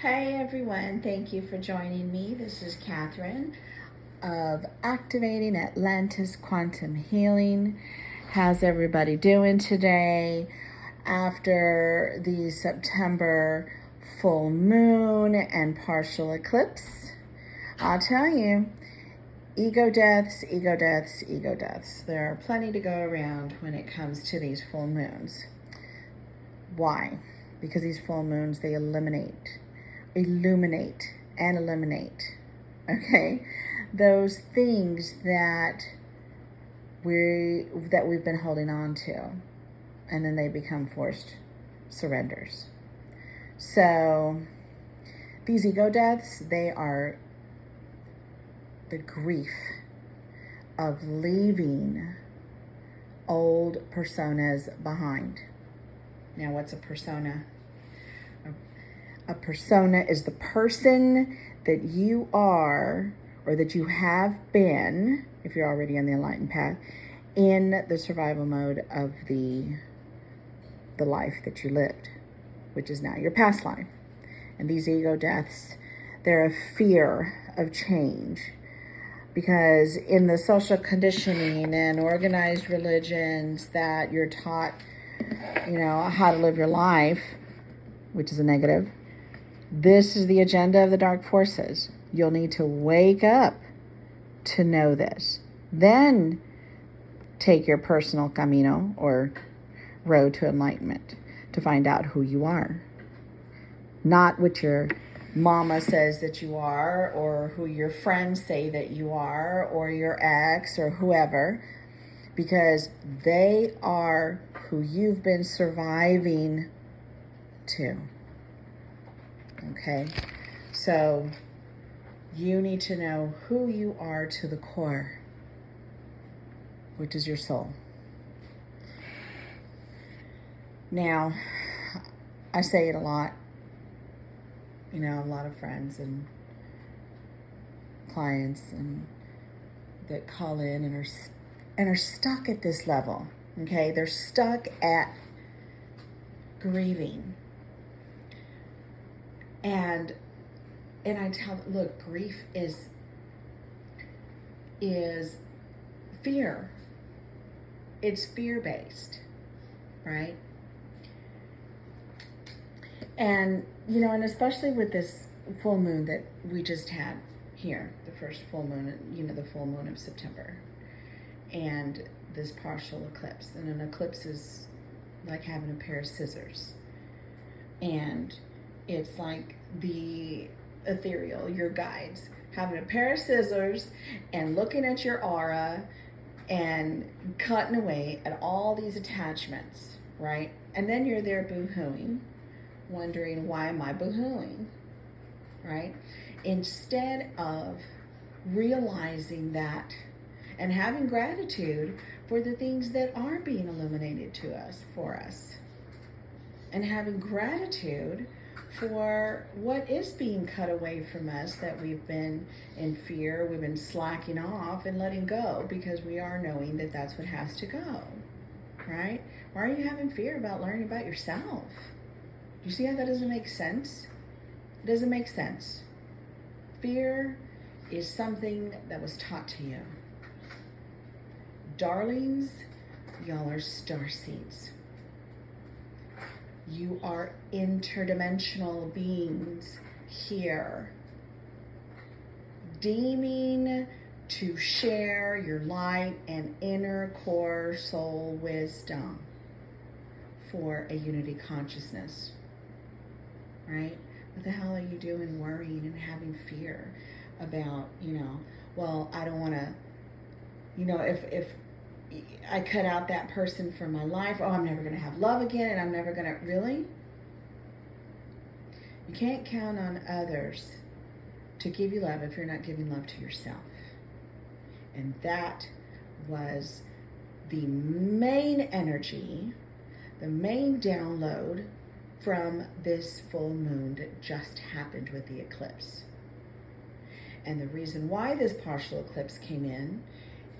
Hey everyone, thank you for joining me. This is Catherine of Activating Atlantis Quantum Healing. How's everybody doing today after the September full moon and partial eclipse? I'll tell you, ego deaths, ego deaths, ego deaths. There are plenty to go around when it comes to these full moons. Why? Because these full moons, they illuminate, and eliminate, okay? Those things that we've been holding on to, and then they become forced surrenders. So these ego deaths, they are the grief of leaving old personas behind. Now, what's a persona? A persona is the person that you are, or that you have been, if you're already on the enlightened path, in the survival mode of the life that you lived, which is now your past life. And these ego deaths, they're a fear of change. Because in the social conditioning and organized religions that you're taught, how to live your life, which is a negative, this is the agenda of the dark forces. You'll need to wake up to know this. Then take your personal camino or road to enlightenment to find out who you are. Not what your mama says that you are, or who your friends say that you are, or your ex, or whoever, because they are who you've been surviving to. Okay, so you need to know who you are to the core, which is your soul. Now, I say it a lot. A lot of friends and clients and that call in and are stuck at this level. Okay, they're stuck at grieving. And I tell them, look, grief is fear. It's fear-based, right? And, and especially with this full moon that we just had here, the first full moon, the full moon of September, and this partial eclipse. And an eclipse is like having a pair of scissors. And it's like the ethereal, your guides, having a pair of scissors and looking at your aura and cutting away at all these attachments, right? And then you're there boo-hooing, wondering, why am I boo-hooing, right? Instead of realizing that and having gratitude for the things that are being illuminated to us, for us, and having gratitude for what is being cut away from us, that we've been in fear, we've been slacking off and letting go, because we are knowing that that's what has to go, right? Why are you having fear about learning about yourself? Do you see how that doesn't make sense? It doesn't make sense. Fear is something that was taught to you. Darlings, y'all are starseeds. You are interdimensional beings here, deeming to share your light and inner core soul wisdom for a unity consciousness, right? What the hell are you doing worrying and having fear about, well, I don't want to, if I cut out that person from my life, oh, I'm never going to have love again, and I'm never going to, really? You can't count on others to give you love if you're not giving love to yourself. And that was the main energy, the main download from this full moon that just happened with the eclipse. And the reason why this partial eclipse came in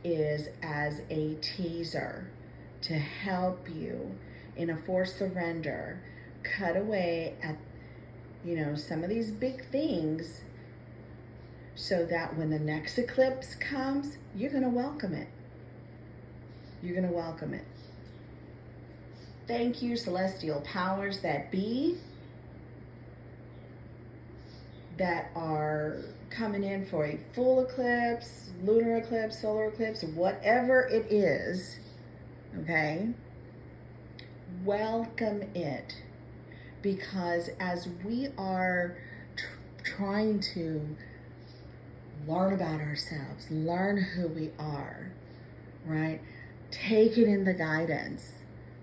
is as a teaser to help you in a forced surrender cut away at some of these big things, so that when the next eclipse comes, you're going to welcome it. You're going to welcome it. Thank you, celestial powers that be, that are coming in for a full eclipse, lunar eclipse, solar eclipse, whatever it is, okay? Welcome it. Because as we are trying to learn about ourselves, learn who we are, right? Take it in the guidance.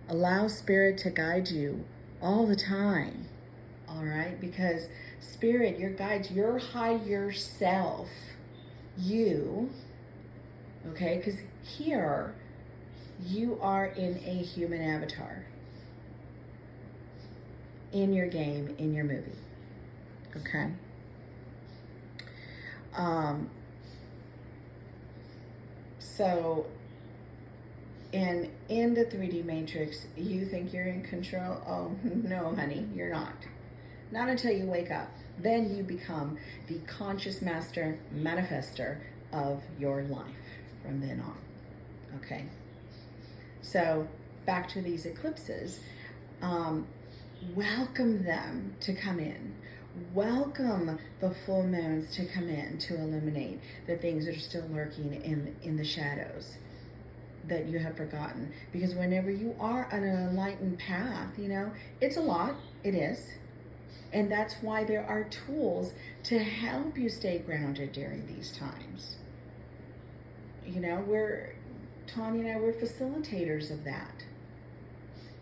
Allow Spirit to guide you all the time, all right? Because Spirit, your guides, your higher self, you, okay? Because here, you are in a human avatar. In your game, in your movie, okay? So, in the 3D matrix, you think you're in control? Oh, no, honey, you're not. Not until you wake up. Then you become the conscious master manifester of your life from then on, okay? So, back to these eclipses. Welcome them to come in. Welcome the full moons to come in to illuminate the things that are still lurking in the shadows that you have forgotten. Because whenever you are on an enlightened path, it's a lot. It is. And that's why there are tools to help you stay grounded during these times. Tanya and I, we're facilitators of that.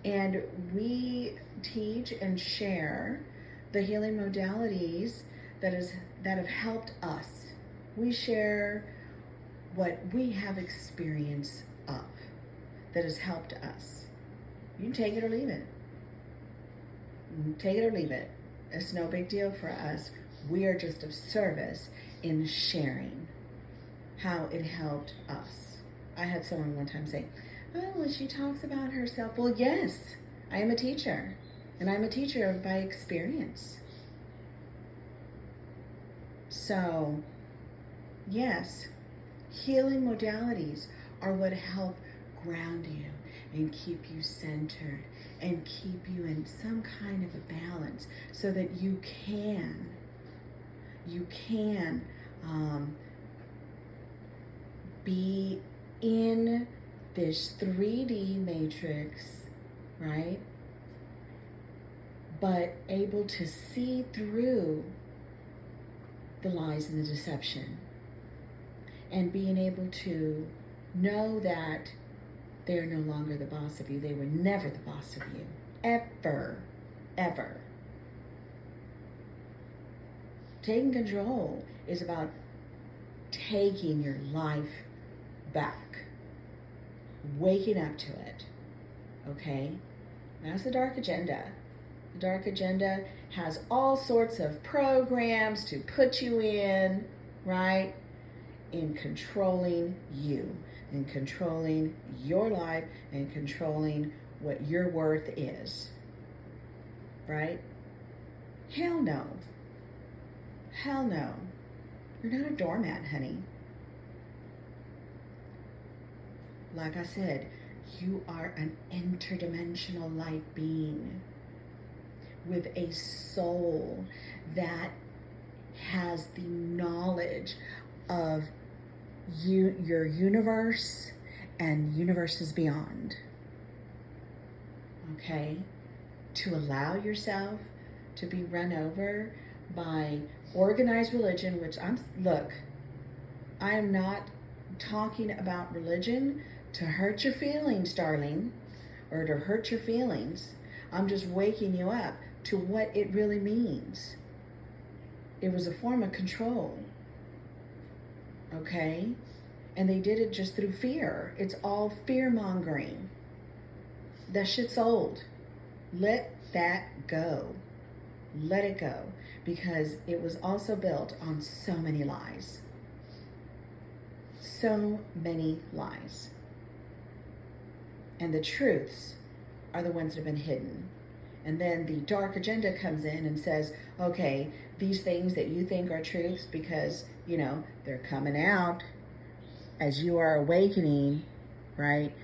And we teach and share the healing modalities that have helped us. We share what we have experience of that has helped us. You can take it or leave it. Take it or leave it. It's no big deal for us. We are just of service in sharing how it helped us. I had someone one time say, oh, well, she talks about herself. Well, yes, I am a teacher, and I'm a teacher by experience. So, yes, healing modalities are what help ground you and keep you centered and keep you in some kind of a balance so that you can be in this 3D matrix, right? But able to see through the lies and the deception, and being able to know that they're no longer the boss of you. They were never the boss of you. Ever. Ever. Taking control is about taking your life back. Waking up to it. Okay? That's the dark agenda. The dark agenda has all sorts of programs to put you in, right? In controlling you, in controlling your life, and controlling what your worth is. Right? Hell no. Hell no. You're not a doormat, honey. Like I said, you are an interdimensional light being with a soul that has the knowledge of your universe and universes beyond. Okay? To allow yourself to be run over by organized religion, which I am not talking about religion to hurt your feelings, darling, or to hurt your feelings. I'm just waking you up to what it really means. It was a form of control. Okay? And they did it just through fear. It's all fear-mongering. That shit's old. Let that go. Let it go. Because it was also built on so many lies. So many lies. And the truths are the ones that have been hidden. And then the dark agenda comes in and says, okay, these things that you think are truths, because, you know, they're coming out as you are awakening, right?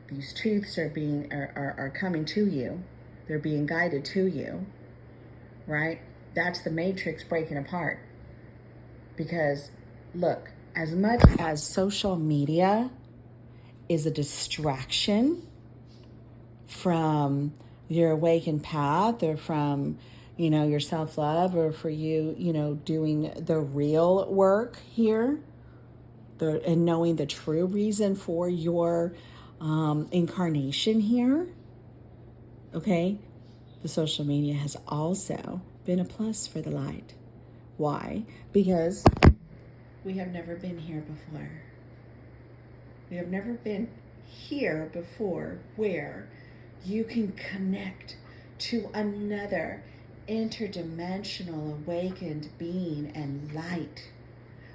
These truths are coming to you. They're being guided to you, right? That's the matrix breaking apart. Because look, as much as social media is a distraction from your awakened path, or from, you know, your self-love, or for you, you know, doing the real work here, and knowing the true reason for your incarnation here, okay, the social media has also been a plus for the light. Why? Because we have never been here before. We have never been here before where you can connect to another interdimensional awakened being and light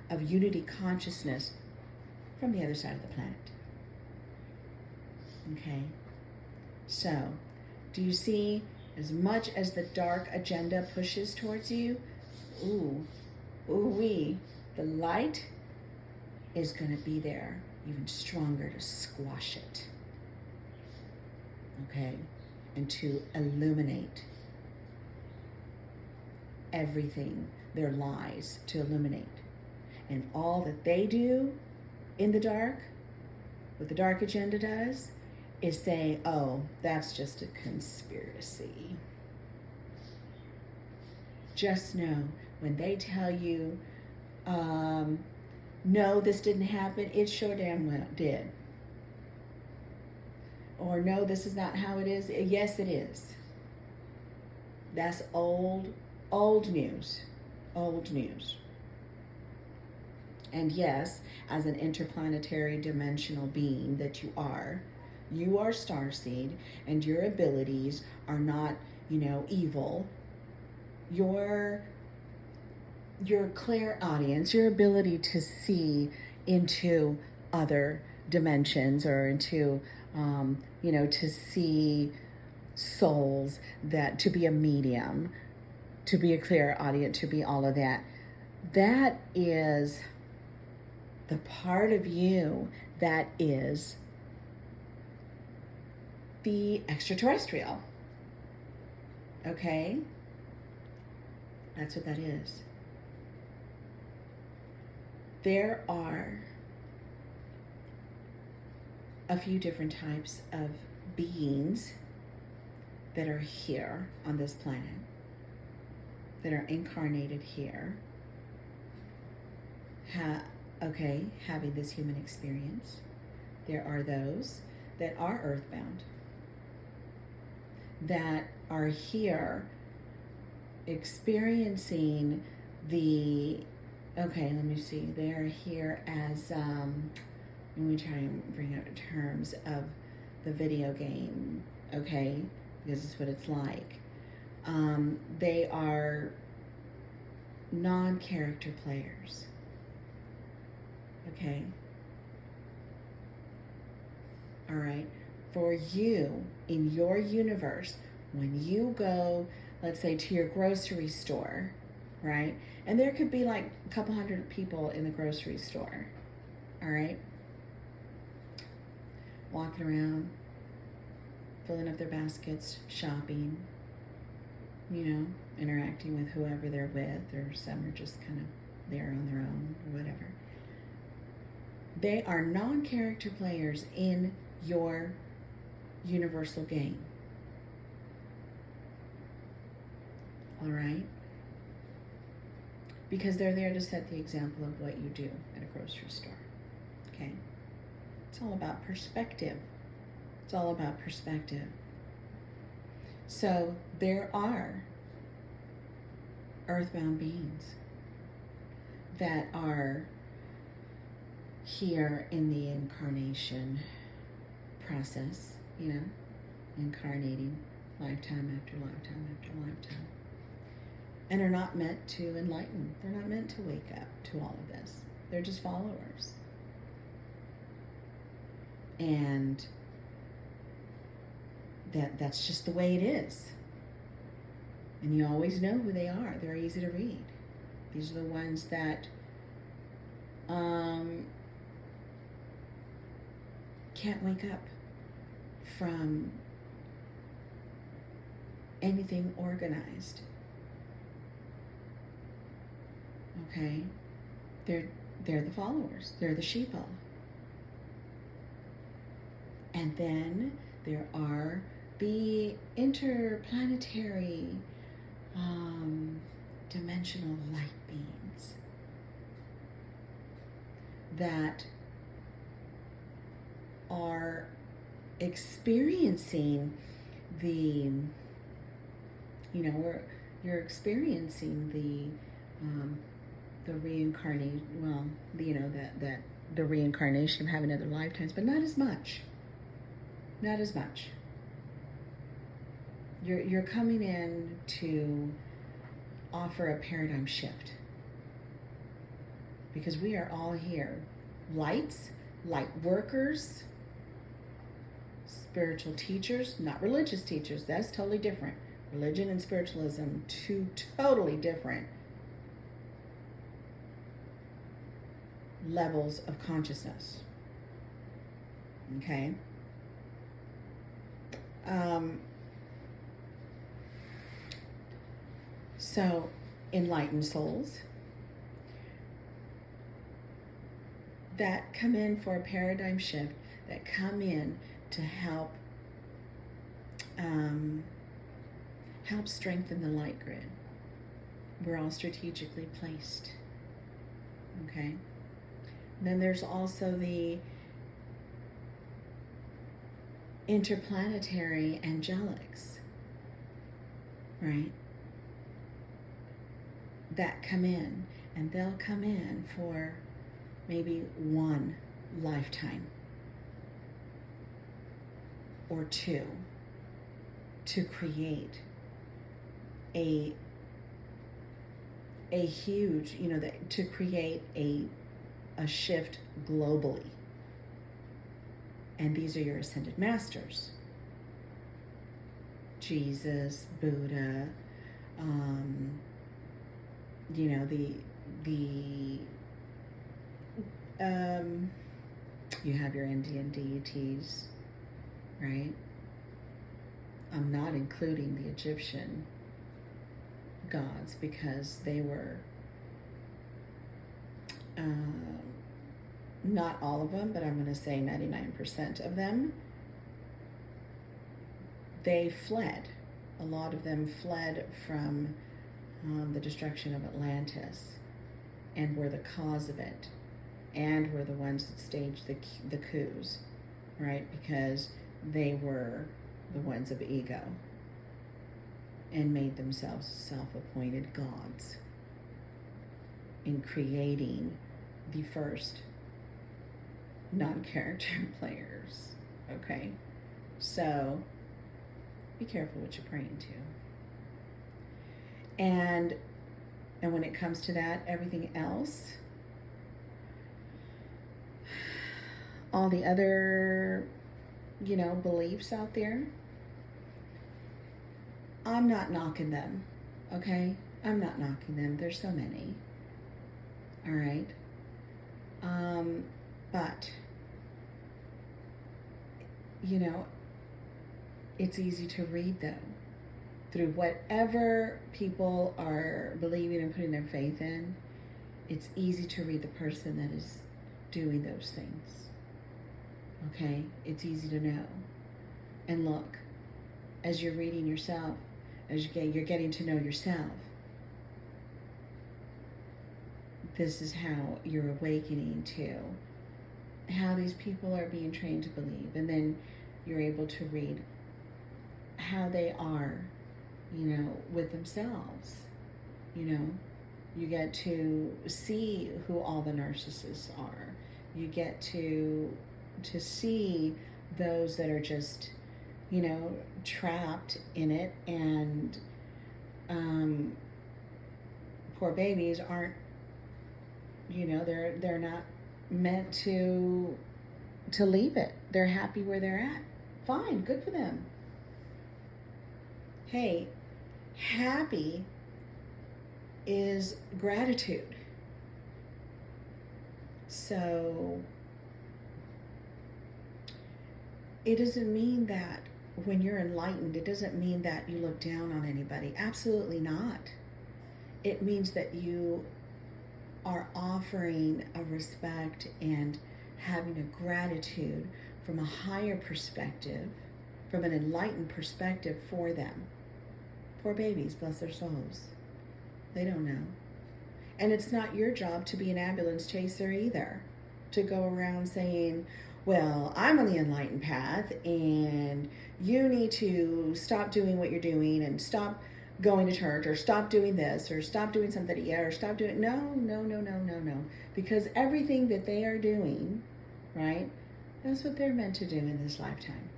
of unity consciousness from the other side of the planet. Okay? So, do you see, as much as the dark agenda pushes towards you, the light is going to be there even stronger to squash it. Okay? And to illuminate everything, their lies, to illuminate. And all that they do in the dark, what the dark agenda does, is say, oh, that's just a conspiracy. Just know, when they tell you, no, this didn't happen, it sure damn well did. Or no, this is not how it is. Yes, it is. That's old news. Old news. And yes, as an interplanetary dimensional being that you are starseed, and your abilities are not, you know, evil. Your clairaudience, your ability to see into other dimensions, or into, you know, to see souls, that to be a medium, to be a clairaudient, to be all of that. That is the part of you that is the extraterrestrial. Okay? That's what that is. There are a few different types of beings that are here on this planet, that are incarnated here, having this human experience. There are those that are earthbound, that are here experiencing the, okay, let me see, they're here as, let me try and bring out terms of the video game, okay, because it's what it's like. They are non-character players, okay? All right, for you, in your universe, when you go, let's say, to your grocery store, right? And there could be like a couple hundred people in the grocery store, all right? Walking around, filling up their baskets, shopping, you know, interacting with whoever they're with, or some are just kind of there on their own, or whatever. They are non-character players in your universal game. All right? Because they're there to set the example of what you do at a grocery store. Okay? It's all about perspective. It's all about perspective. So there are earthbound beings that are here in the incarnation process, you know, incarnating lifetime after lifetime after lifetime, and are not meant to enlighten. They're not meant to wake up to all of this. They're just followers. And that's just the way it is. And you always know who they are. They're easy to read. These are the ones that can't wake up from anything organized. Okay? They're the followers. They're the sheeple. And then there are the interplanetary dimensional light beings that are experiencing the, you're experiencing the reincarnation, well, that the reincarnation of having other lifetimes, but not as much. Not as much. You're coming in to offer a paradigm shift, because we are all here. Lights, light workers, spiritual teachers, not religious teachers. That's totally different. Religion and spiritualism, two totally different levels of consciousness. Okay? So, enlightened souls that come in for a paradigm shift, that come in to help strengthen the light grid. We're all strategically placed. Okay? And then there's also the interplanetary angelics, right? That come in, and they'll come in for maybe one lifetime or two to create a huge, to create a shift globally. And these are your ascended masters. Jesus, Buddha, you have your Indian deities, right? I'm not including the Egyptian gods, because they were not all of them, but I'm going to say 99% of them, they fled. A lot of them fled from the destruction of Atlantis, and were the cause of it, and were the ones that staged the coups, right? Because they were the ones of ego and made themselves self-appointed gods in creating the first non-character players. Okay? So be careful what you're praying to. And when it comes to that, everything else, all the other, beliefs out there, I'm not knocking them, okay? I'm not knocking them. There's so many. All right? But, it's easy to read, though, through whatever people are believing and putting their faith in. It's easy to read the person that is doing those things. Okay? It's easy to know. And look, as you're reading yourself, as you're getting to know yourself, this is how you're awakening to how these people are being trained to believe. And then you're able to read how they are, with themselves. You get to see who all the narcissists are. You get to see those that are just, trapped in it, and poor babies aren't, they're not meant to leave it. They're happy where they're at. Fine, good for them. Hey, Happy is gratitude. So it doesn't mean that when you're enlightened, it doesn't mean that you look down on anybody. Absolutely not. It means that you are offering a respect and having a gratitude from a higher perspective, from an enlightened perspective for them. Poor babies, bless their souls. They don't know. And it's not your job to be an ambulance chaser either, to go around saying, well, I'm on the enlightened path and you need to stop doing what you're doing and stop going to church or stop doing this or stop doing something, yeah, or stop doing, no. Because everything that they are doing, right, that's what they're meant to do in this lifetime.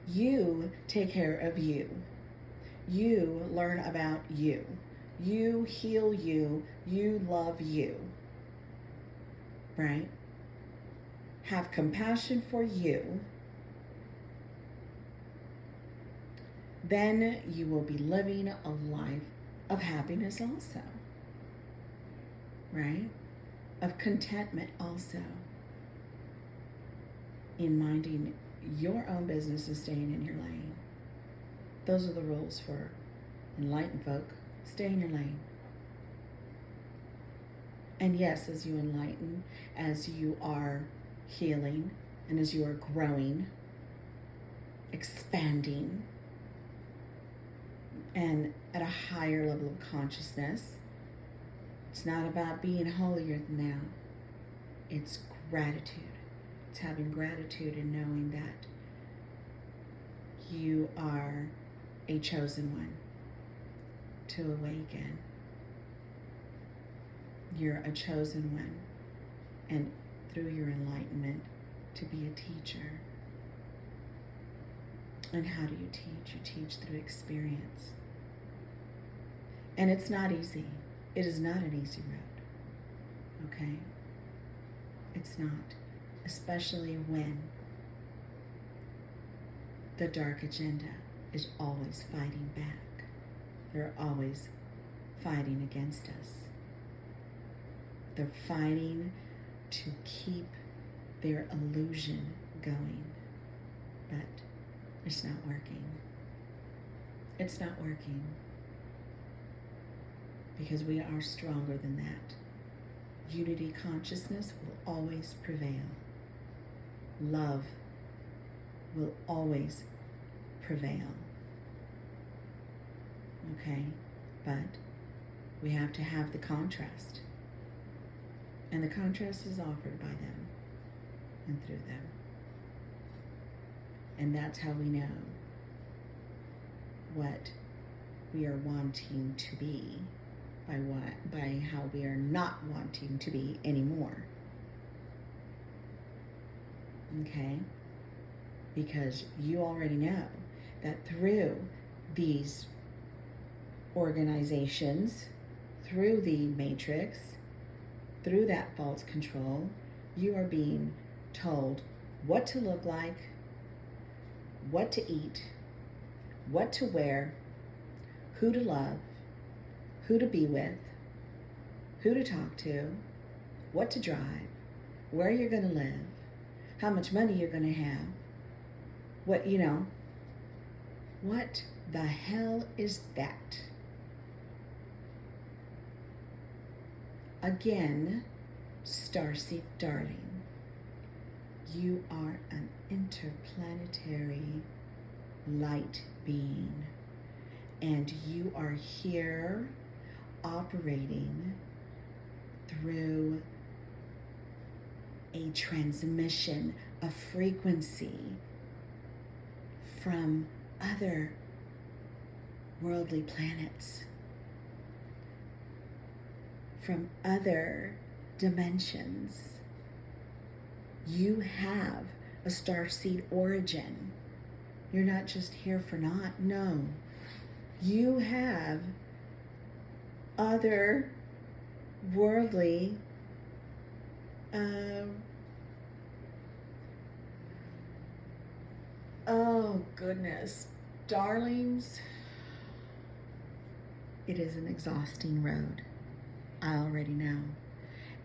You take care of you. You learn about you. You heal you. You love you. Right? Have compassion for you. Then you will be living a life of happiness also. Right? Of contentment also. In minding your own business and staying in your lane. Those are the rules for enlightened folk. Stay in your lane. And yes, as you enlighten, as you are healing, and as you are growing, expanding, and at a higher level of consciousness, it's not about being holier than thou. It's gratitude. It's having gratitude and knowing that you are a chosen one to awaken. You're a chosen one, and through your enlightenment, to be a teacher. And how do you teach? You teach through experience. And it's not easy. It is not an easy road. Okay? It's not. Especially when the dark agenda is always fighting back. They're always fighting against us. They're fighting to keep their illusion going. But it's not working. It's not working. Because we are stronger than that. Unity consciousness will always prevail. Love will always prevail. Okay? But we have to have the contrast. And the contrast is offered by them and through them. And that's how we know what we are wanting to be by how we are not wanting to be anymore. Okay? Because you already know that through these organizations, through the matrix, through that false control, you are being told what to look like, what to eat, what to wear, who to love, who to be with, who to talk to, what to drive, where you're going to live, how much money you're going to have, what the hell is that? Again, starseed darling, you are an interplanetary light being, and you are here operating through a transmission of frequency from other worldly planets, from other dimensions. You have a starseed origin. You're not just here for naught. No. You have other worldly oh goodness, darlings, It is an exhausting road. I already know.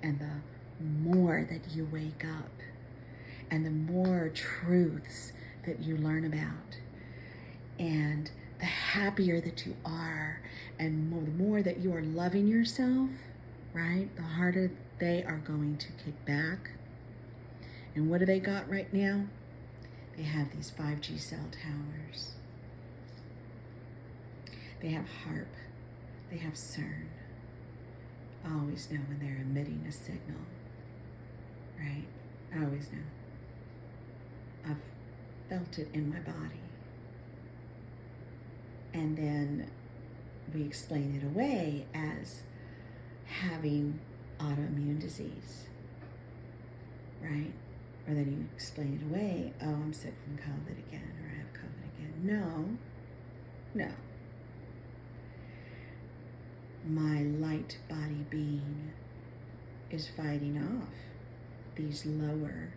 And the more that you wake up and the more truths that you learn about and the happier that you are and the more that you are loving yourself, right? The harder they are going to kick back. And what do they got right now? They have these 5G cell towers. They have HARP. They have CERN. I always know when they're emitting a signal, right? I always know. I've felt it in my body. And then we explain it away as having autoimmune disease, right? Or then you explain it away, oh, I'm sick from COVID again, or I have COVID again. No. My light body being is fighting off these lower,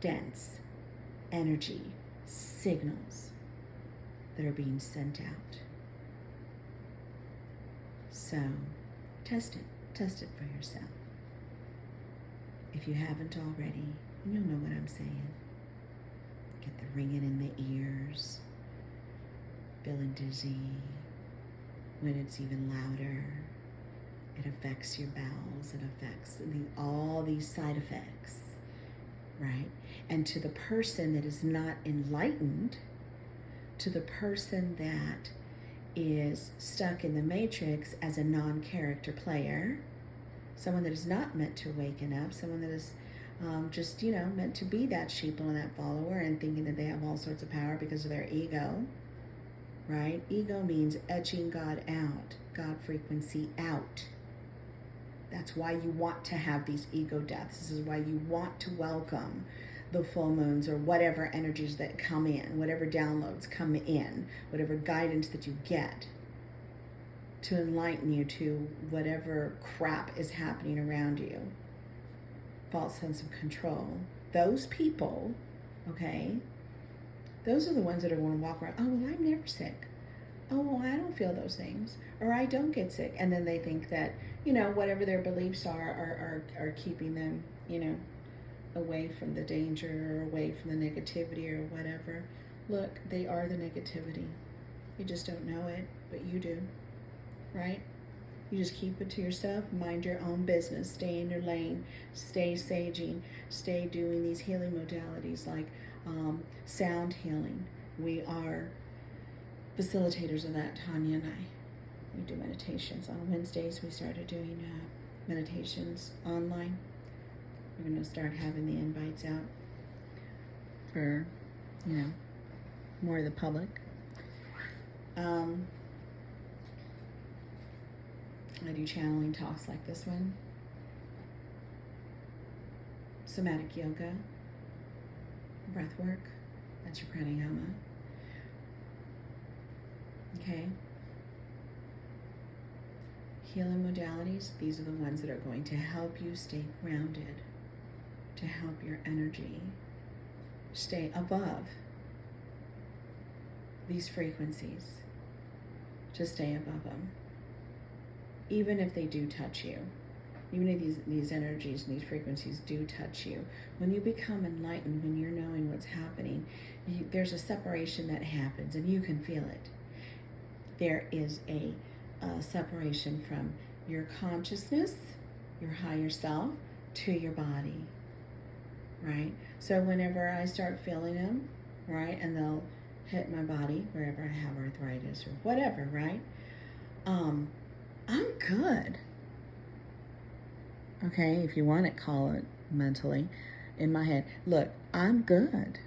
dense energy signals that are being sent out. So test it for yourself. If you haven't already, you'll know what I'm saying. Get the ringing in the ears, feeling dizzy. When it's even louder, it affects your bowels, it affects all these side effects, right? And to the person that is not enlightened, to the person that is stuck in the matrix as a non-character player, someone that is not meant to waken up, someone that is just, meant to be that sheeple and that follower and thinking that they have all sorts of power because of their ego, right? Ego means edging God out, God frequency out. That's why you want to have these ego deaths. This is why you want to welcome the full moons or whatever energies that come in, whatever downloads come in, whatever guidance that you get to enlighten you to whatever crap is happening around you. False sense of control. Those people, okay, those are the ones that are going to walk around, oh, well, I'm never sick. Oh, well, I don't feel those things. Or I don't get sick. And then they think that, whatever their beliefs are keeping them, away from the danger or away from the negativity or whatever. Look, they are the negativity. You just don't know it, but you do, right? You just keep it to yourself, mind your own business, stay in your lane, stay saging, stay doing these healing modalities like sound healing. We are facilitators of that, Tanya and I. We do meditations. On Wednesdays, we started doing meditations online. We're going to start having the invites out for, more of the public. I do channeling talks like this one. Somatic yoga. Breath work. That's your pranayama. Okay. Healing modalities. These are the ones that are going to help you stay grounded, to help your energy stay above these frequencies, to stay above them. Even if they do touch you, even if these energies and these frequencies do touch you, when you become enlightened, when you're knowing what's happening, there's a separation that happens and you can feel it. There is a separation from your consciousness, your higher self, to your body, right? So whenever I start feeling them, right, and they'll hit my body, wherever I have arthritis or whatever, right? I'm good. Okay, if you want to call it mentally, in my head, look, I'm good.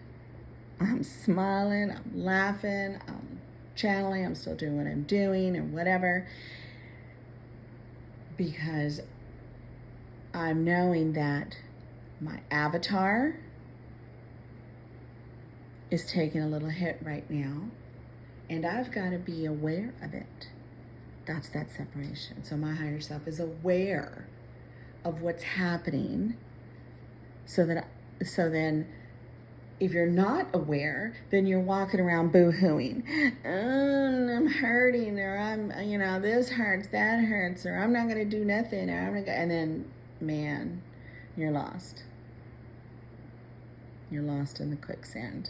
I'm smiling, I'm laughing, I'm channeling, I'm still doing what I'm doing and whatever. Because I'm knowing that my avatar is taking a little hit right now, and I've got to be aware of it. That's that separation. So my higher self is aware of what's happening, so then if you're not aware, then you're walking around boo-hooing. I'm hurting, or I'm, this hurts, that hurts, or I'm not going to do nothing, or and then, man, you're lost. You're lost in the quicksand.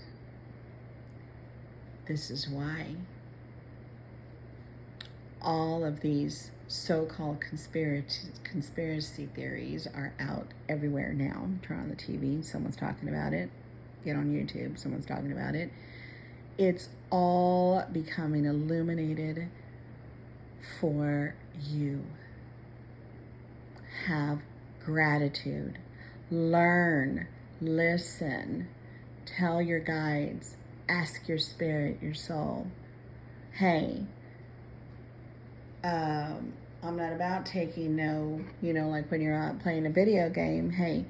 This is why all of these so-called conspiracy theories are out everywhere now. Turn on the TV, someone's talking about it. Get on YouTube, someone's talking about it. It's all becoming illuminated for you. Have gratitude. Learn. Listen. Tell your guides. Ask your spirit, your soul. Hey, I'm not about taking no, like when you're out playing a video game, hey,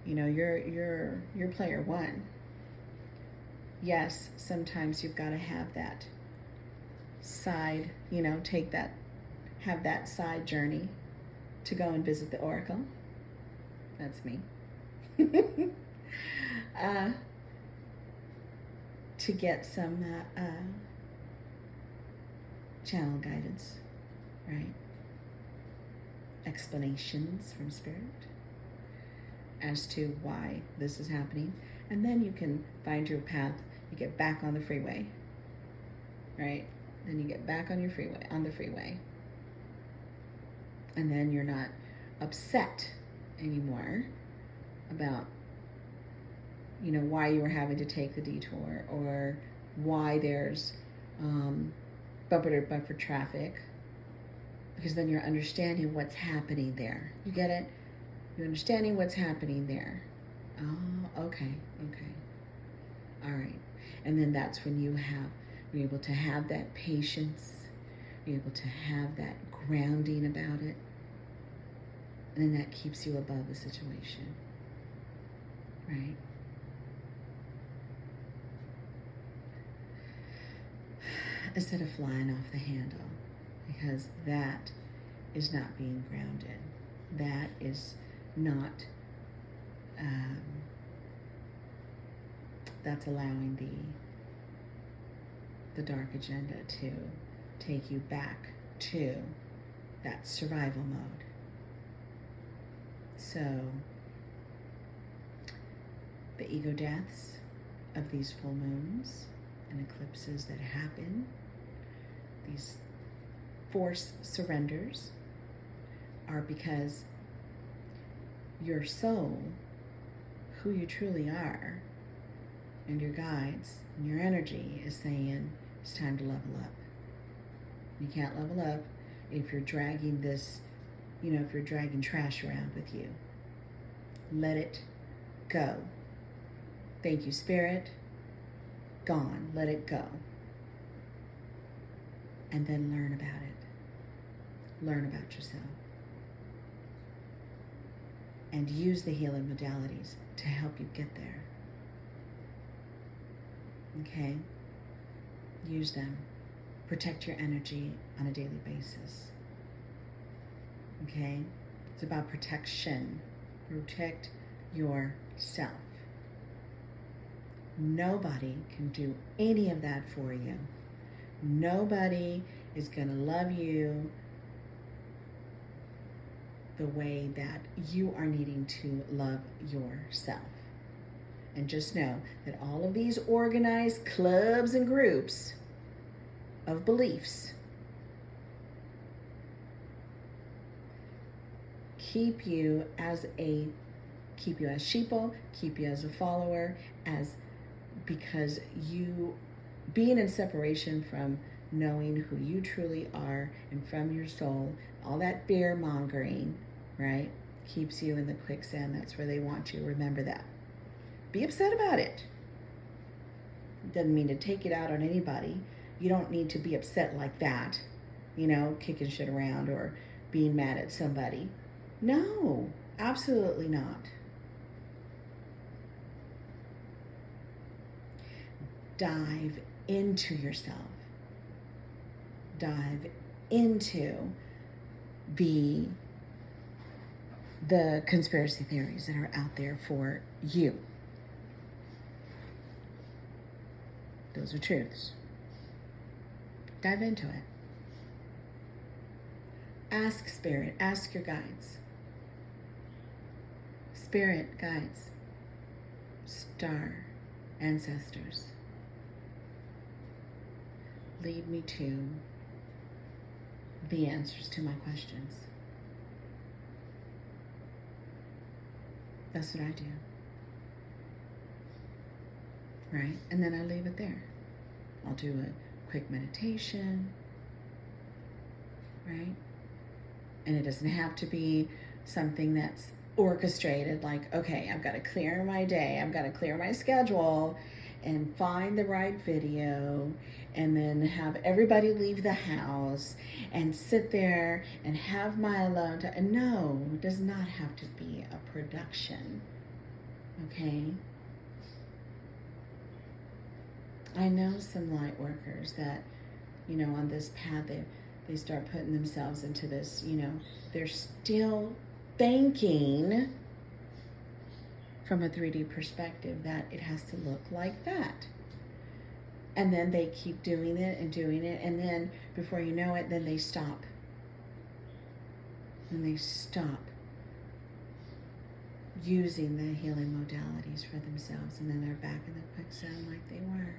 you're player one. Yes, sometimes you've got to have that side, have that side journey to go and visit the Oracle. That's me. To get some channel guidance, right? Explanations from Spirit as to why this is happening. And then you can find your path. You get back on the freeway, right? Then you get back on the freeway. And then you're not upset anymore about, why you were having to take the detour, or why there's bumper traffic, because then you're understanding what's happening there. You get it? You're understanding what's happening there. Oh, okay. All right. And then that's when you're able to have that patience, you're able to have that grounding about it, and then that keeps you above the situation, right? Instead of flying off the handle, because that is not being grounded. That is not, that's allowing the dark agenda to take you back to that survival mode. So the ego deaths of these full moons and eclipses that happen, these forced surrenders, are because your soul, who you truly are, and your guides and your energy is saying it's time to level up. You can't level up if you're dragging this, if you're dragging trash around with you. Let it go. Thank you, Spirit. Gone. Let it go. And then learn about it. Learn about yourself. And use the healing modalities to help you get there. Okay? Use them. Protect your energy on a daily basis. Okay? It's about protection. Protect yourself. Nobody can do any of that for you. Nobody is going to love you the way that you are needing to love yourself. And just know that all of these organized clubs and groups of beliefs keep you as sheeple, keep you as a follower, because you being in separation from knowing who you truly are and from your soul, all that fear mongering, right, keeps you in the quicksand. That's where they want you. Remember that. Be upset about it. It doesn't mean to take it out on anybody. You don't need to be upset like that, kicking shit around or being mad at somebody. No, absolutely not. Dive into yourself. Dive into the conspiracy theories that are out there for you. Those are truths. Dive into it. Ask Spirit, ask your guides. Spirit, guides, star, ancestors, lead me to the answers to my questions. That's what I do. Right? And then I leave it there. I'll do a quick meditation. Right? And it doesn't have to be something that's orchestrated, like, okay, I've got to clear my day, I've got to clear my schedule and find the right video and then have everybody leave the house and sit there and have my alone time. No, it does not have to be a production. Okay? I know some light workers that, you know, on this path, they start putting themselves into this, you know, they're still thinking from a 3D perspective that it has to look like that. And then they keep doing it, and then before you know it, then they stop. And they stop using the healing modalities for themselves, and then they're back in the quicksand like they were.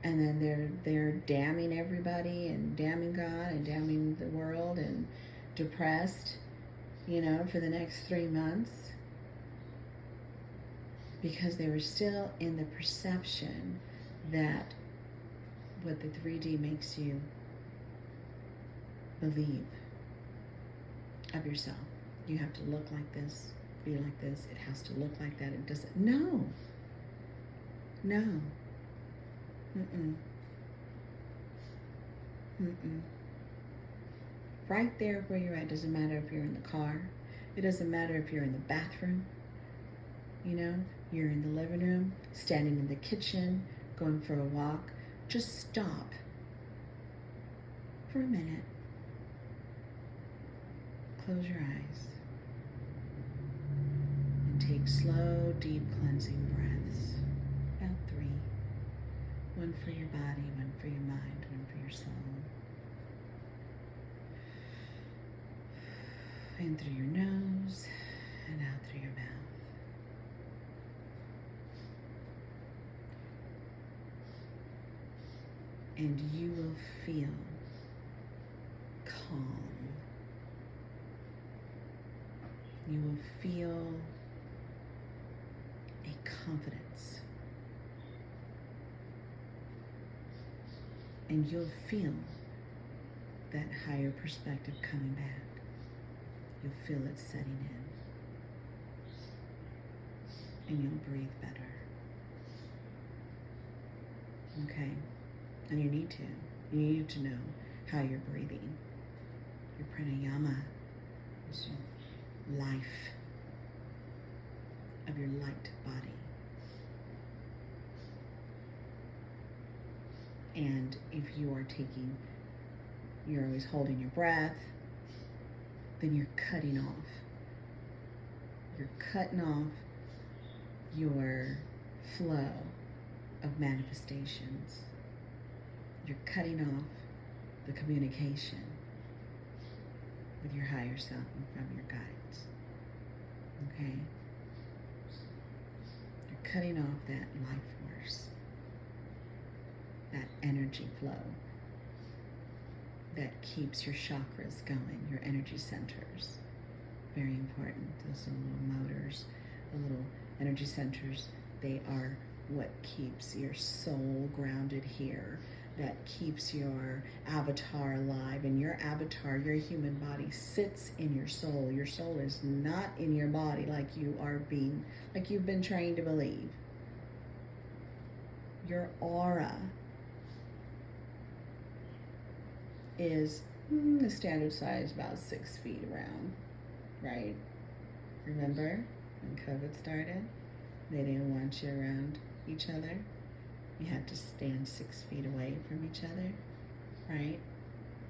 And then they're damning everybody and damning God and damning the world and depressed, you know, for the next 3 months because they were still in the perception that what the 3D makes you believe of yourself. You have to look like this, be like this, it has to look like that. It doesn't. No. Right there where you're at. Doesn't matter if you're in the car. It doesn't matter if you're in the bathroom. You know, you're in the living room, standing in the kitchen, going for a walk. Just stop for a minute. Close your eyes and take slow, deep cleansing breaths. About 3. One for your body, one for your mind, one for your soul. In through your nose and out through your mouth. And you will feel calm. You will feel a confidence. And you'll feel that higher perspective coming back. You'll feel it setting in. And you'll breathe better. Okay? And you need to. You need to know how you're breathing. Your pranayama is your life of your light body. And if you are you're always holding your breath, then you're cutting off. You're cutting off your flow of manifestations. You're cutting off the communication with your higher self and from your guides. Okay? You're cutting off that life force, that energy flow that keeps your chakras going, your energy centers. Very important. Those little motors, the little energy centers, they are what keeps your soul grounded here, that keeps your avatar alive. And your avatar, your human body, sits in your soul. Your soul is not in your body like you've been trained to believe. Your aura is the standard size, about 6 feet around, right? Remember when COVID started? They didn't want you around each other. You had to stand 6 feet away from each other, right?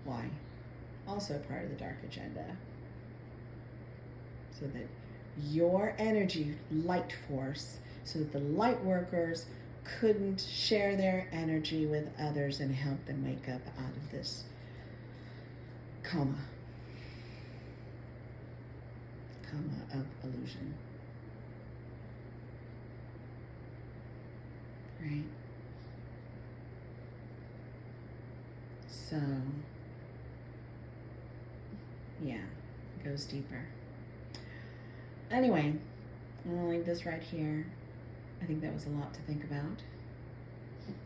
Why? Also part of the dark agenda. So that your energy, light force, so that the light workers couldn't share their energy with others and help them wake up out of this coma of illusion. Right? So, yeah, it goes deeper. Anyway, I'm going to leave this right here. I think that was a lot to think about.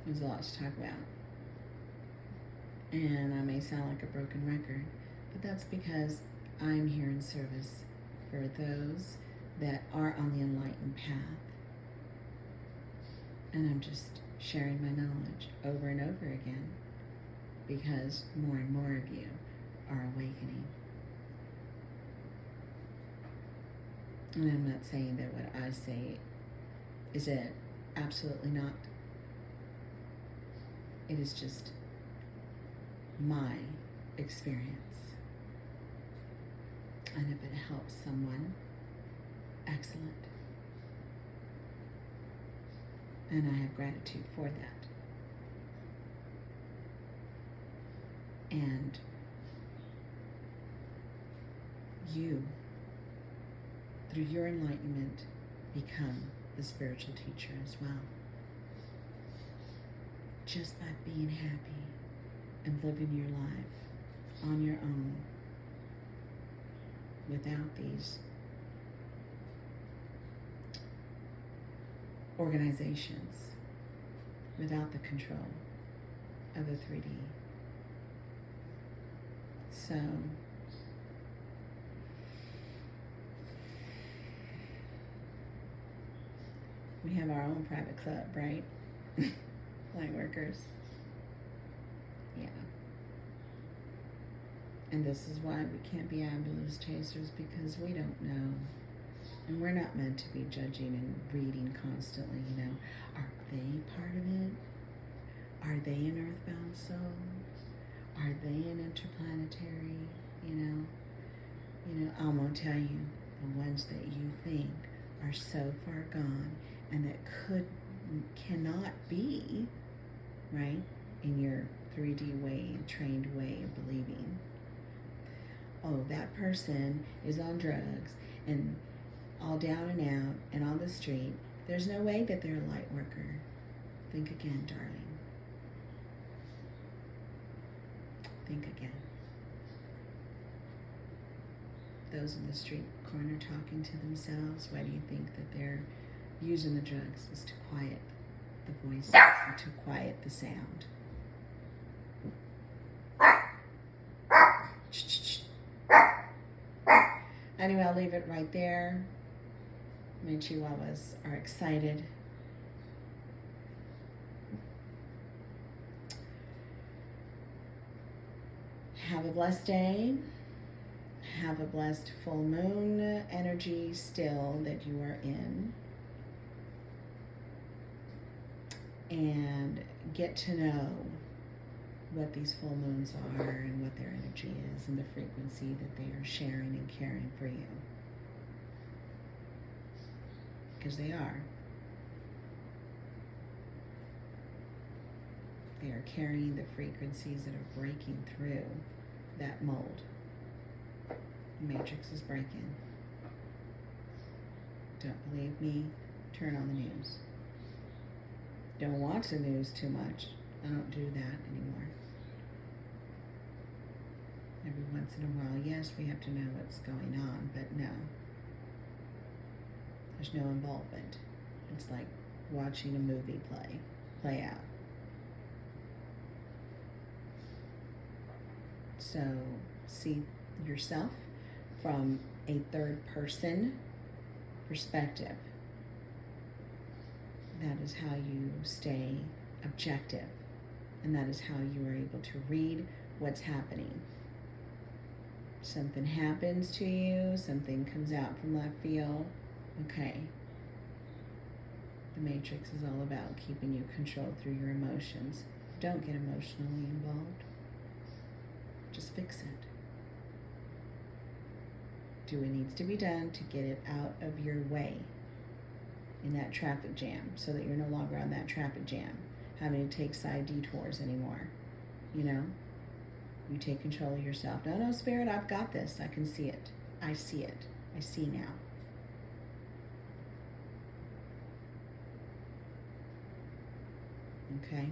There's a lot to talk about. And I may sound like a broken record, but that's because I'm here in service for those that are on the enlightened path. And I'm just sharing my knowledge over and over again because more and more of you are awakening. And I'm not saying that what I say is it. Absolutely not. It is just my experience. And if it helps someone, excellent. And I have gratitude for that. And you, through your enlightenment, become the spiritual teacher as well. Just by being happy and living your life on your own without these organizations, without the control of a 3D. So, we have our own private club, right? Light workers. Yeah. And this is why we can't be ambulance chasers, because we don't know. And we're not meant to be judging and reading constantly, you know. Are they part of it? Are they an earthbound soul? Are they an interplanetary, you know? I'm going to tell you, the ones that you think are so far gone and that cannot be, right, in your 3D way, trained way of believing. Oh, that person is on drugs and all down and out and on the street. There's no way that they're a light worker. Think again, darling. Think again. Those in the street corner talking to themselves, why do you think that they're using the drugs? Is to quiet the voices and to quiet the sound. Anyway, I'll leave it right there. My chihuahuas are excited. Have a blessed day. Have a blessed full moon energy still that you are in. And get to know what these full moons are and what their energy is and the frequency that they are sharing and carrying for you. Because they are. They are carrying the frequencies that are breaking through that mold. The matrix is breaking. Don't believe me? Turn on the news. Don't watch the news too much. I don't do that anymore. Every once in a while, yes, we have to know what's going on, but no. There's no involvement. It's like watching a movie play out. So see yourself from a third person perspective. That is how you stay objective. And that is how you are able to read what's happening. Something happens to you, something comes out from left field. Okay. The matrix is all about keeping you controlled through your emotions. Don't get emotionally involved. Just fix it. Do what needs to be done to get it out of your way. in that traffic jam, so that you're no longer on that traffic jam, having to take side detours anymore. You know, you take control of yourself. No, Spirit, I've got this. I can see it. I see it. I see now. Okay.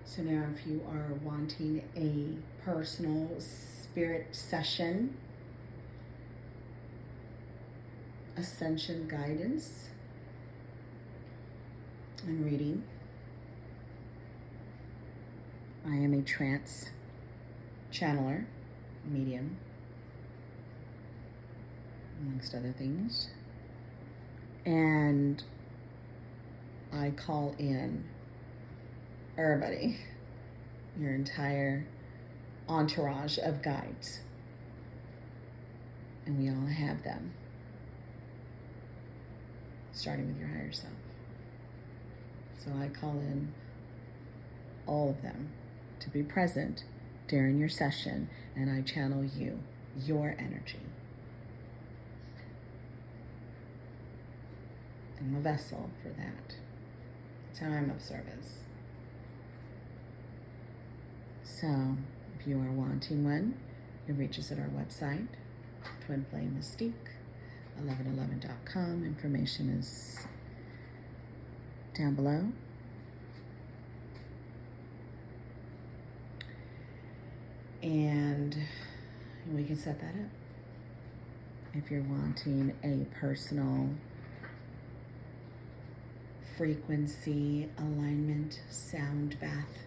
So now if you are wanting a personal spirit session, ascension guidance, and reading, I am a trance channeler, medium, amongst other things. And I call in everybody, your entire entourage of guides. And we all have them, starting with your higher self. So I call in all of them to be present during your session, and I channel you, your energy. I'm a vessel for that. That's how I'm of service. So, if you are wanting one, you can reach us at our website, Twin Flame Mystique, 1111.com. Information is down below. And we can set that up. If you're wanting a personal frequency alignment sound bath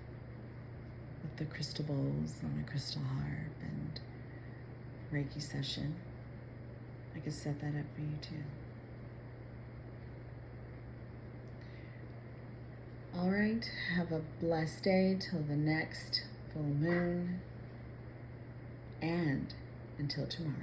with the crystal bowls and the crystal harp and Reiki session, I can set that up for you too. All right, have a blessed day till the next full moon, and until tomorrow.